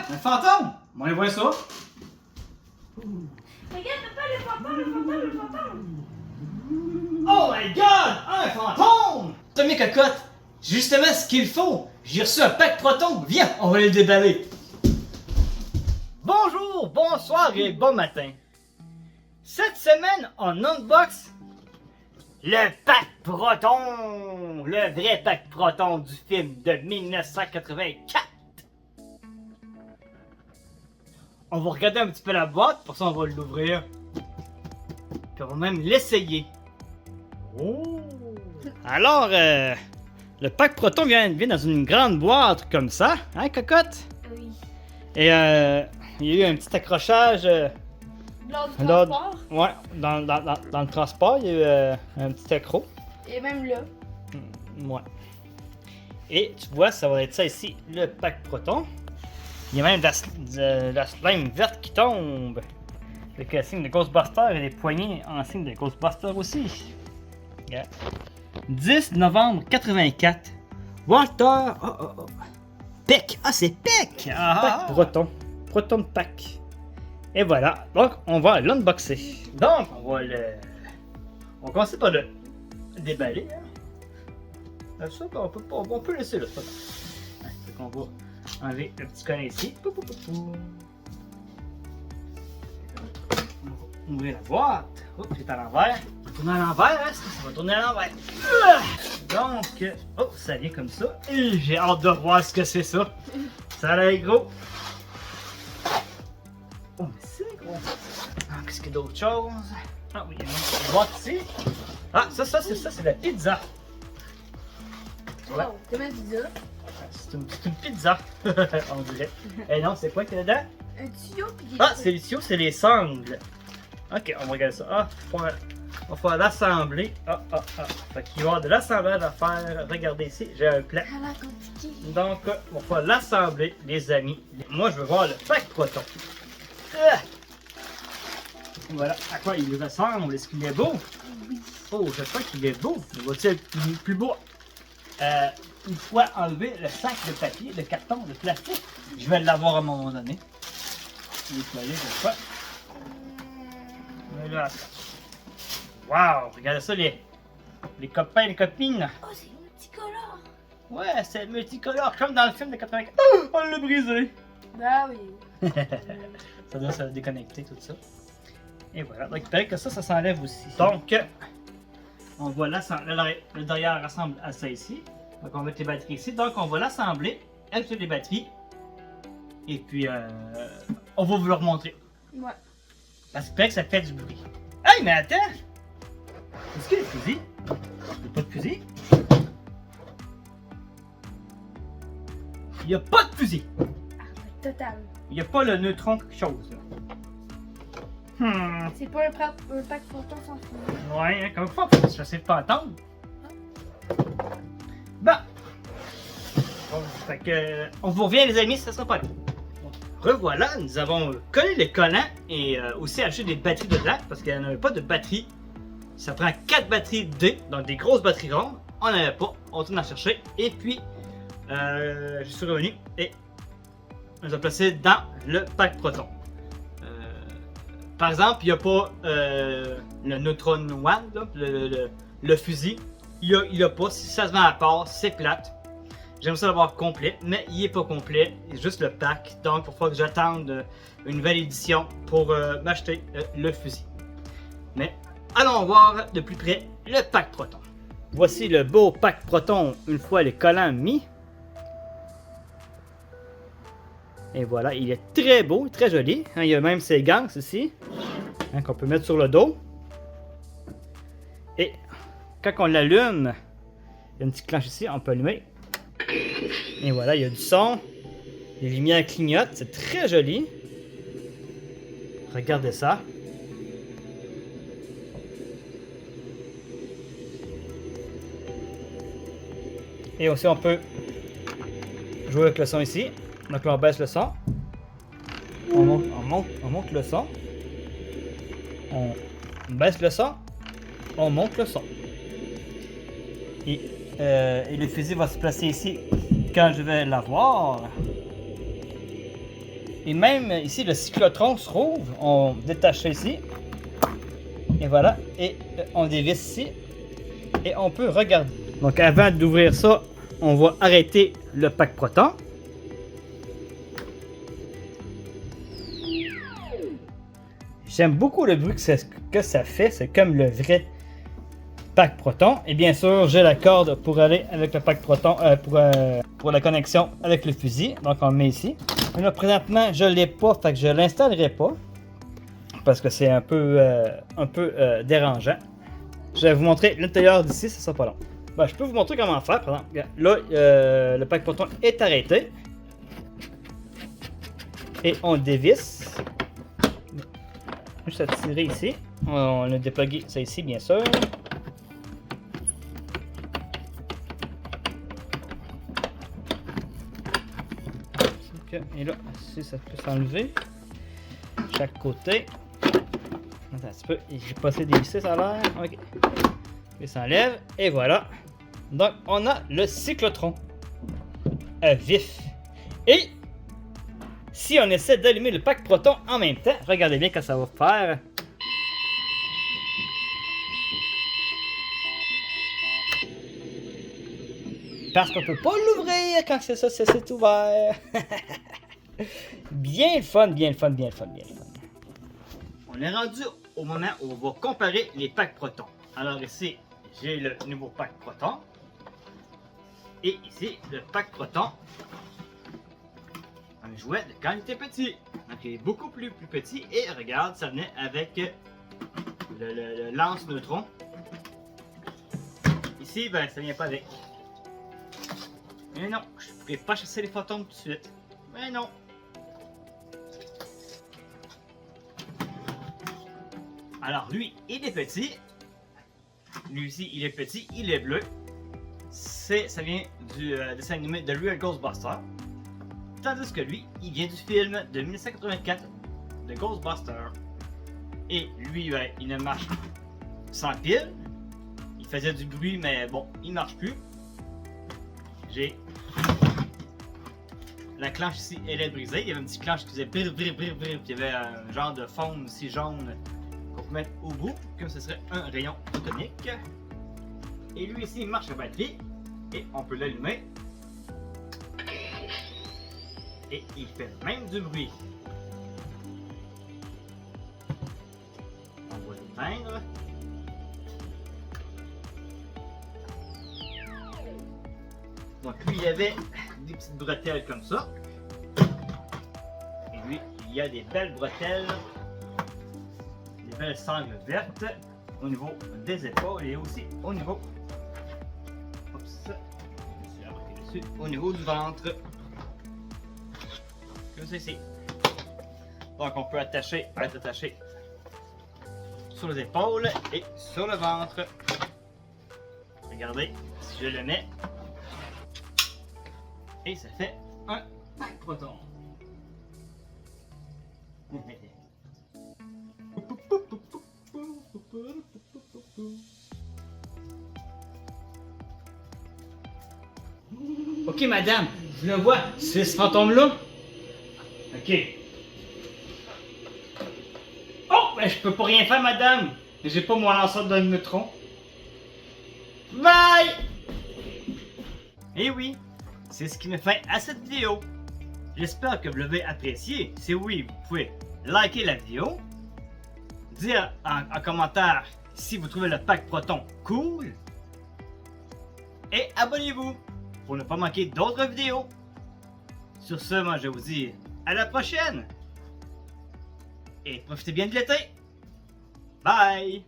Un fantôme! On va aller voir ça. Regarde, papa, le fantôme, le fantôme, le fantôme! Oh my god! Un fantôme! Tommy Cocotte, justement ce qu'il faut. J'ai reçu un pack proton. Viens, on va le déballer. Bonjour, bonsoir et bon matin. Cette semaine, on unbox le pack proton. Le vrai pack proton du film de 1984. On va regarder un petit peu la boîte, pour ça on va l'ouvrir. Puis on va même l'essayer. Oh! Alors, le pack proton vient dans une grande boîte comme ça, hein, Cocotte? Oui. Et il y a eu un petit accrochage. Lors du Lors- transport. Ouais, dans le transport, il y a eu un petit accro. Et même là. Ouais. Et tu vois, ça va être ça ici, le pack proton. Il y a même de la slime verte qui tombe. Avec le signe de Ghostbuster et des poignées en signe de Ghostbuster aussi. Yeah. 10 novembre 84. Walter. Peck. Ah, c'est Peck. Pack proton. Proton pack. Et voilà. Donc, on va l'unboxer. Donc, on va le. On va commencer par le déballer. Hein. Ça, on peut laisser là. C'est pas grave. Fait qu'on va enlever le petit connet ici. Pou, pou, pou, pou. On va ouvrir la boîte. Oups, c'est à l'envers. On va tourner à l'envers, hein? Ça va tourner à l'envers. Donc, oh, ça vient comme ça. Et j'ai hâte de voir ce que c'est ça. Ça a l'air gros. Oh, mais c'est gros. Ah, qu'est-ce qu'il y a d'autre chose? Ah oui, il y a une boîte ici. Ah, c'est la pizza. Ouais. Oh, t'as ma pizza. C'est une pizza, on dirait. Et non, c'est quoi qu'il y a dedans? Un tuyau pis des. Ah, c'est les tuyaux, c'est les sangles. Ok, on va regarder ça. Ah, on va faire l'assembler. Fait qu'il va y avoir de l'assemblage à faire. Regardez ici, j'ai un plan. Ça a l'air compliqué. Donc, on va faire l'assembler, les amis. Moi, je veux voir le pack proton. Ah! Voilà, à quoi il ressemble. Est-ce qu'il est beau? Oui. Oh, j'espère qu'il est beau. Il va-t-il être plus beau? Une fois enlevé le sac de papier, de carton, de plastique, je vais l'avoir à un moment donné. Nettoyer, j'espère. Mais là, wow, regardez ça, les copains et les copines. Oh, c'est multicolore. Ouais, c'est multicolore, comme dans le film de 84. Oh, on l'a brisé. Bah oui. Ça doit se déconnecter, tout ça. Et voilà, donc il paraît que ça s'enlève aussi. Donc, on va l'assembler, le derrière ressemble à ça ici. Donc on va mettre les batteries ici. Donc on va l'assembler, ajouter les batteries. Et puis, on va vous le remontrer. Ouais. Parce qu'il paraît que ça fait du bruit. Hey, mais attends! Est-ce qu'il y a des fusils? Il n'y a pas de fusil? Il n'y a pas de fusil! Total. Il n'y a pas le neutron quelque chose. Là. C'est pas un pack photon sans fil. Ouais, hein, comme quoi, je sais pas entendre. Bon. Fait que, on vous revient les amis, ça sera pas long. Revoilà, nous avons collé le collant et aussi acheté des batteries dedans parce qu'il n'y en avait pas de batterie. Ça prend 4 batteries D, donc des grosses batteries rondes. On n'en avait pas, on tourne à chercher et puis je suis revenu et on les a placés dans le pack proton. Par exemple, il n'y a pas le Neutron One, là, le fusil. Il n'y a pas. Si ça se vend à part, c'est plate. J'aimerais ça l'avoir complet, mais il n'est pas complet. C'est juste le pack. Donc, il va falloir que j'attende une nouvelle édition pour m'acheter le fusil. Mais allons voir de plus près le pack proton. Voici le beau pack proton une fois les collants mis. Et voilà, il est très beau, très joli. Hein, il y a même ses gants ici, hein, qu'on peut mettre sur le dos. Et quand on l'allume, il y a une petite cloche ici, on peut allumer. Et voilà, il y a du son. Les lumières clignotent, c'est très joli. Regardez ça. Et aussi, on peut jouer avec le son ici. Donc là, on baisse le son. On monte le son. On baisse le son. On monte le son. Et le fusil va se placer ici quand je vais l'avoir. Et même ici, le cyclotron se rouvre. On détache ça ici. Et voilà. Et on dévisse ici. Et on peut regarder. Donc avant d'ouvrir ça, on va arrêter le pack Proton. J'aime beaucoup le bruit que ça fait. C'est comme le vrai pack Proton. Et bien sûr, j'ai la corde pour aller avec le pack Proton pour la connexion avec le fusil. Donc on le met ici. Mais là, présentement, je ne l'ai pas, fait que je ne l'installerai pas. Parce que c'est un peu dérangeant. Je vais vous montrer l'intérieur d'ici, ça sera pas long. Ben, je peux vous montrer comment faire, par exemple. Là, le pack Proton est arrêté. Et on dévisse. Juste à tirer ici. On a déplugué ça ici, bien sûr. Et là, si ça peut s'enlever. Chaque côté. Attends un petit peu. J'ai passé des vis, ça a l'air. Ok. Il s'enlève. Et voilà. Donc, on a le cyclotron. Vif. Et si on essaie d'allumer le pack Proton en même temps, regardez bien quand ça va faire. Parce qu'on peut pas l'ouvrir quand c'est ouvert. Bien le fun, bien le fun, bien le fun, bien le fun. On est rendu au moment où on va comparer les packs Proton. Alors ici, j'ai le nouveau pack Proton. Et ici, le pack Proton. Un jouet de quand il était petit. Donc il est beaucoup plus petit. Et regarde, ça venait avec le lance-neutron. Ici, ben ça vient pas avec. Mais non, je ne pourrais pas chasser les photons tout de suite. Mais non. Alors lui, il est petit. Lui aussi, il est petit, il est bleu. Ça vient du dessin animé de Real Ghostbusters. Tandis que lui, il vient du film de 1984 de Ghostbusters. Et lui, ben, il ne marche sans pile. Il faisait du bruit, mais bon, il marche plus. J'ai la clenche ici, elle est brisée. Il y avait une petite clenche qui faisait brr brr brr brr. Puis il y avait un genre de faune aussi jaune qu'on peut mettre au bout, comme ce serait un rayon photonique. Et lui ici, il marche à batterie. Et on peut l'allumer. Et il fait même du bruit. On va l'éteindre. Donc lui, il y avait des petites bretelles comme ça. Et lui, il y a des belles bretelles. Des belles sangles vertes au niveau des épaules et aussi au niveau... au niveau du ventre. Comme ceci. Donc on peut être attaché sur les épaules et sur le ventre. Regardez, si je le mets, et ça fait un pack Proton. Ok madame, je le vois, c'est ce fantôme-là. Ok. Oh, ben je peux pas rien faire madame. J'ai pas mon lanceur de neutrons. Bye! Et oui, c'est ce qui me fait à cette vidéo. J'espère que vous l'avez apprécié. Si oui, vous pouvez liker la vidéo, dire en commentaire si vous trouvez le pack Proton cool, et abonnez-vous pour ne pas manquer d'autres vidéos. Sur ce, moi je vous dis à la prochaine et profitez bien de l'été. Bye!